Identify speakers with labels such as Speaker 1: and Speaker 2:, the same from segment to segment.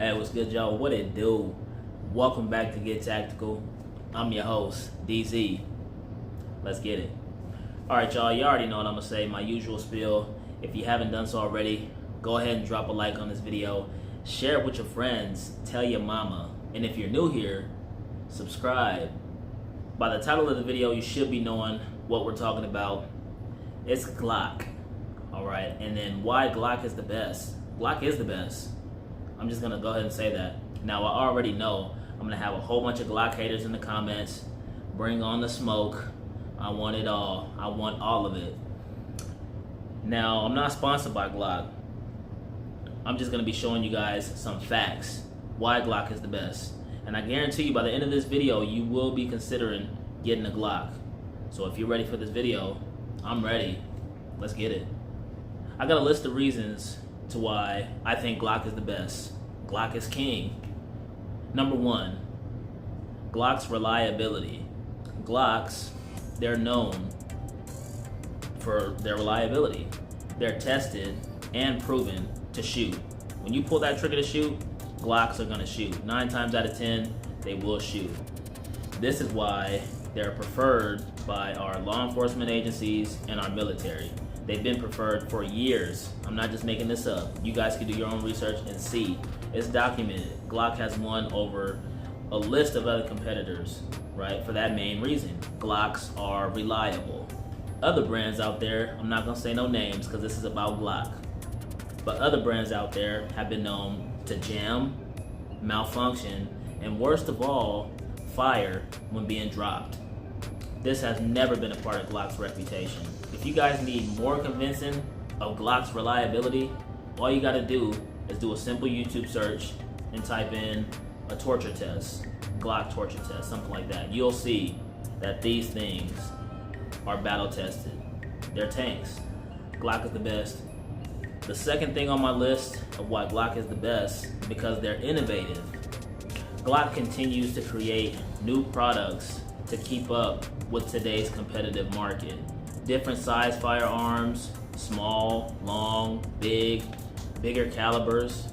Speaker 1: Hey, what's good, y'all? What it do? Welcome back to Get Tactical. I'm your host, DZ. Let's get it. Alright, y'all, you already know what I'm going to say. My usual spiel. If you haven't done so already, go ahead and drop a like on this video. Share it with your friends. Tell your mama. And if you're new here, subscribe. By the title of the video, you should be knowing what we're talking about. It's Glock. Alright, and then why Glock is the best. Glock is the best. I'm just gonna go ahead and say that. Now, I already know I'm gonna have a whole bunch of Glock haters in the comments. Bring on the smoke. I want it all. I want all of it. Now, I'm not sponsored by Glock. I'm just gonna be showing you guys some facts. Why Glock is the best. And I guarantee you by the end of this video, you will be considering getting a Glock. So if you're ready for this video, I'm ready. Let's get it. I got a list of reasons to why I think Glock is the best. Glock is king. Number one, Glock's reliability. Glocks, they're known for their reliability. They're tested and proven to shoot. When you pull that trigger to shoot, Glocks are gonna shoot. 9 times out of 10, they will shoot. This is why they're preferred by our law enforcement agencies and our military. They've been preferred for years. I'm not just making this up. You guys can do your own research and see. It's documented. Glock has won over a list of other competitors, right? For that main reason. Glocks are reliable. Other brands out there, I'm not gonna say no names because this is about Glock, but other brands out there have been known to jam, malfunction, and worst of all, fire when being dropped. This has never been a part of Glock's reputation. If you guys need more convincing of Glock's reliability, all you gotta do is do a simple YouTube search and type in a torture test, Glock torture test, something like that. You'll see that these things are battle tested. They're tanks. Glock is the best. The second thing on my list of why Glock is the best, because they're innovative. Glock continues to create new products to keep up with today's competitive market. Different size firearms, small, long, big, bigger calibers.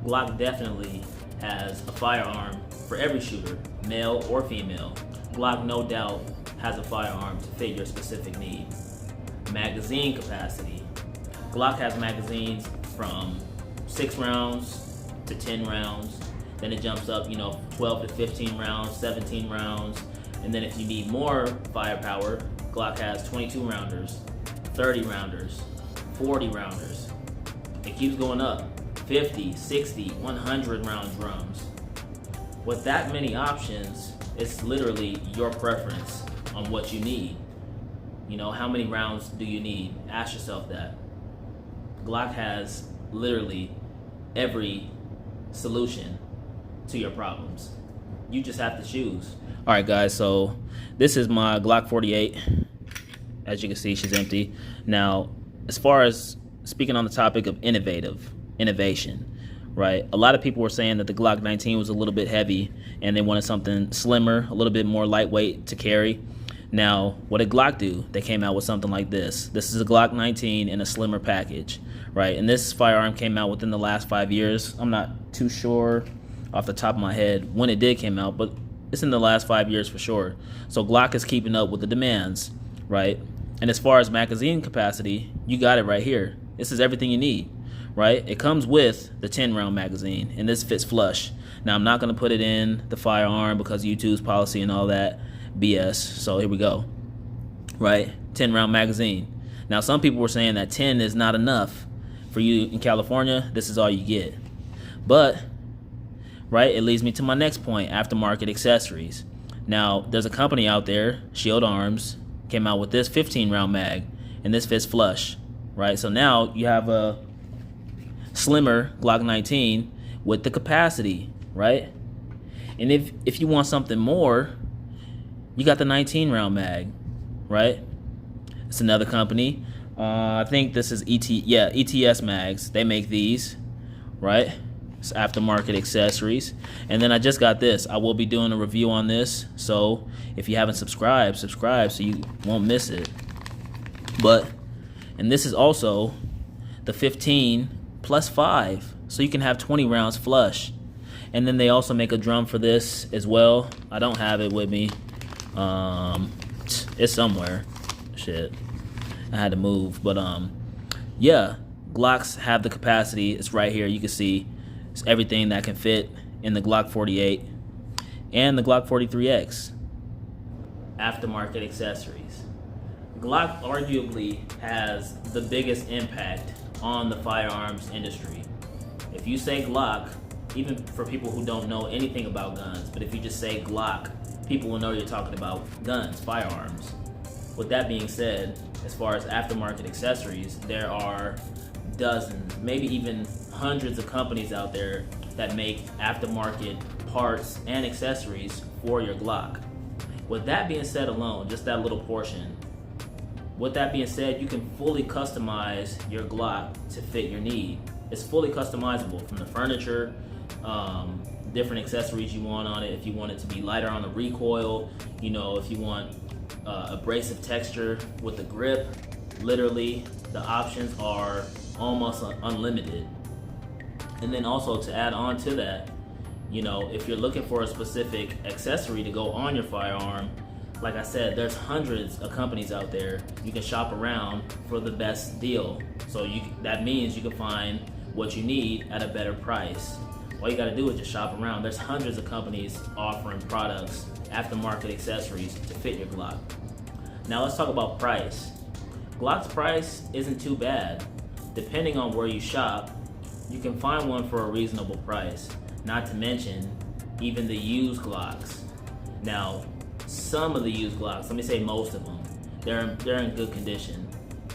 Speaker 1: Glock definitely has a firearm for every shooter, male or female. Glock no doubt has a firearm to fit your specific need. Magazine capacity. Glock has magazines from 6 rounds to 10 rounds. Then it jumps up, 12 to 15 rounds, 17 rounds. And then if you need more firepower, Glock has 22 rounders, 30 rounders, 40 rounders. It keeps going up. 50, 60, 100 round drums. With that many options, it's literally your preference on what you need. How many rounds do you need? Ask yourself that. Glock has literally every solution to your problems. You just have to choose. All right, guys, so this is my Glock 48. As you can see, she's empty. Now, as far as speaking on the topic of innovation, right? A lot of people were saying that the Glock 19 was a little bit heavy and they wanted something slimmer, a little bit more lightweight to carry. Now, what did Glock do? They came out with something like this. This is a Glock 19 in a slimmer package, right? And this firearm came out within the last 5 years. I'm not too sure off the top of my head when it did came out, but it's in the last 5 years for sure. So Glock is keeping up with the demands, right? And as far as magazine capacity, you got it right here. This is everything you need, right? It comes with the 10-round magazine, and this fits flush. Now, I'm not going to put it in the firearm because YouTube's policy and all that BS. So here we go, right? 10-round magazine. Now, some people were saying that 10 is not enough. For you in California, this is all you get. But right, it leads me to my next point, aftermarket accessories. Now, there's a company out there, Shield Arms, came out with this 15-round mag, and this fits flush, right? So now you have a slimmer Glock 19 with the capacity, right? And if you want something more, you got the 19-round mag, right? It's another company. I think this is ETS mags. They make these, right? It's aftermarket accessories. And then I just got this. I will be doing a review on this. So if you haven't subscribed, subscribe so you won't miss it. And this is also the 15 plus 5. So you can have 20 rounds flush. And then they also make a drum for this as well. I don't have it with me. It's somewhere. Shit, I had to move. But yeah, Glocks have the capacity. It's right here. You can see it's everything that can fit in the Glock 48 and the Glock 43X. Aftermarket accessories. Glock arguably has the biggest impact on the firearms industry. If you say Glock, even for people who don't know anything about guns, but if you just say Glock, people will know you're talking about guns, firearms. With that being said, as far as aftermarket accessories, there are dozens, maybe even hundreds of companies out there that make aftermarket parts and accessories for your Glock. With that being said alone, just that little portion, with that being said, you can fully customize your Glock to fit your need. It's fully customizable, from the furniture, different accessories you want on it. If you want it to be lighter on the recoil, you know, if you want abrasive texture with the grip, literally the options are almost unlimited. And then also to add on to that, you know, if you're looking for a specific accessory to go on your firearm, like I said, there's hundreds of companies out there. You can shop around for the best deal. So that means you can find what you need at a better price. All you gotta do is just shop around. There's hundreds of companies offering products, aftermarket accessories to fit your Glock. Now let's talk about price. Glock's price isn't too bad. Depending on where you shop, you can find one for a reasonable price. Not to mention, even the used Glocks. Now, some of the used Glocks, let me say most of them, they're in good condition,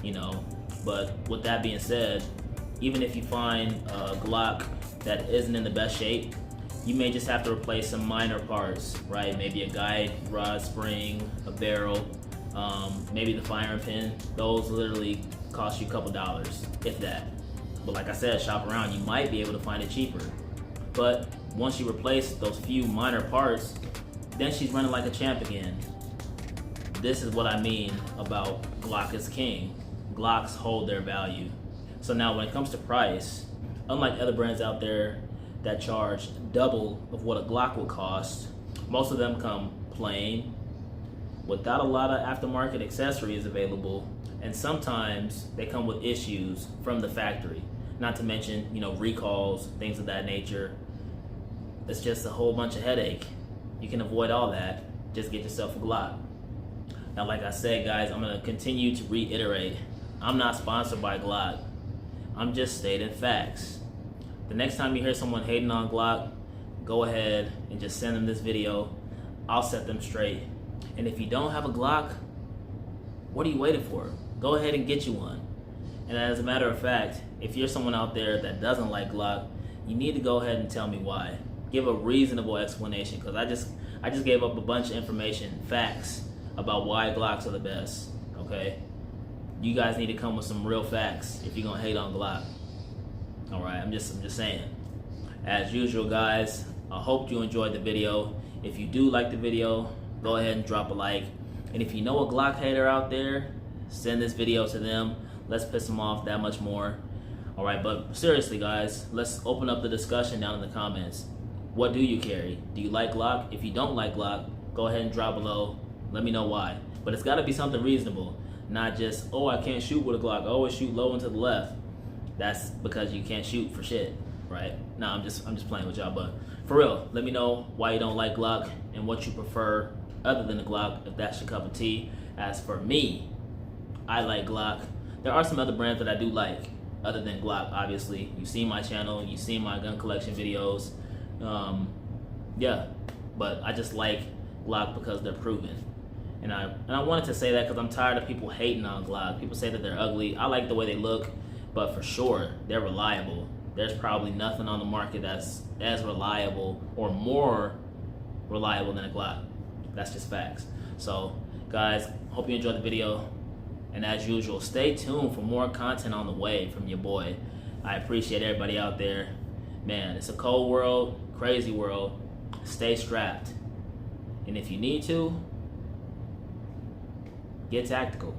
Speaker 1: you know. But with that being said, even if you find a Glock that isn't in the best shape, you may just have to replace some minor parts, right? Maybe a guide rod spring, a barrel, maybe the firing pin. Those literally cost you a couple dollars, if that. But like I said, shop around, you might be able to find it cheaper. But once you replace those few minor parts, then she's running like a champ again. This is what I mean about Glock is king. Glocks hold their value. So now when it comes to price, unlike other brands out there that charge double of what a Glock would cost, most of them come plain, without a lot of aftermarket accessories available, and sometimes they come with issues from the factory. Not to mention, you know, recalls, things of that nature. It's just a whole bunch of headache. You can avoid all that. Just get yourself a Glock. Now, like I said, guys, I'm gonna continue to reiterate. I'm not sponsored by Glock. I'm just stating facts. The next time you hear someone hating on Glock, go ahead and just send them this video. I'll set them straight. And if you don't have a Glock, what are you waiting for? Go ahead and get you one. And as a matter of fact, if you're someone out there that doesn't like Glock, you need to go ahead and tell me why. Give a reasonable explanation, because I just gave up a bunch of information, facts about why Glocks are the best. Okay, you guys need to come with some real facts if you're gonna hate on Glock. All right, I'm just saying. As usual, guys, I hope you enjoyed the video. If you do like the video, go ahead and drop a like. And if you know a Glock hater out there, send this video to them. Let's piss them off that much more. All right, but seriously, guys, let's open up the discussion down in the comments. What do you carry? Do you like Glock? If you don't like Glock, go ahead and drop below. Let me know why. But it's got to be something reasonable, not just, oh, I can't shoot with a Glock. I always shoot low and to the left. That's because you can't shoot for shit, right? No, I'm just playing with y'all. But for real, let me know why you don't like Glock and what you prefer other than the Glock, if that's your cup of tea. As for me, I like Glock. There are some other brands that I do like other than Glock, obviously. You've seen my channel, you've seen my gun collection videos. Yeah, but I just like Glock because they're proven. And I wanted to say that because I'm tired of people hating on Glock. People say that they're ugly. I like the way they look, but for sure, they're reliable. There's probably nothing on the market that's as reliable or more reliable than a Glock. That's just facts. So, guys, hope you enjoyed the video. And as usual, stay tuned for more content on the way from your boy. I appreciate everybody out there. Man, it's a cold world, crazy world. Stay strapped. And if you need to, get tactical.